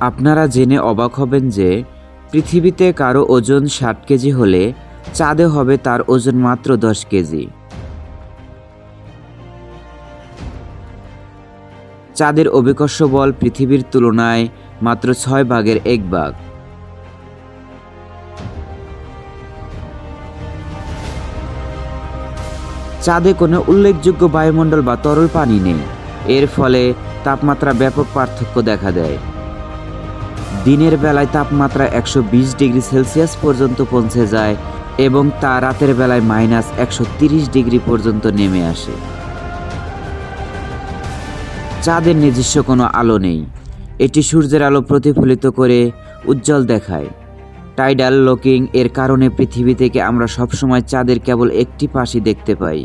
আপনারা জেনে অবাক হবেন যে পৃথিবীতে কারো ওজন ৬০ কেজি হলে চাঁদে হবে তার ওজন মাত্র ১০ কেজি। চাঁদের অভিকর্ষ বল পৃথিবীর তুলনায় মাত্র ৬ ভাগের ১ ভাগ। চাঁদে কোনো উল্লেখযোগ্য বায়ুমণ্ডল বা তরল পানি নেই। এর ফলে তাপমাত্রা ব্যাপক পার্থক্য দেখা দেয়। দিনের বেলায় তাপমাত্রা ১২০ ডিগ্রি সেলসিয়াস পর্যন্ত পৌঁছে যায় এবং তা রাতের বেলায় -১৩০ ডিগ্রি পর্যন্ত নেমে আসে। চাঁদের নিজস্ব কোনো আলো নেই। এটি সূর্যের আলো প্রতিফলিত করে উজ্জ্বল দেখায়। টাইডাল লকিং এর কারণে পৃথিবী থেকে আমরা সবসময় চাঁদের কেবল একটি পাশই দেখতে পাই।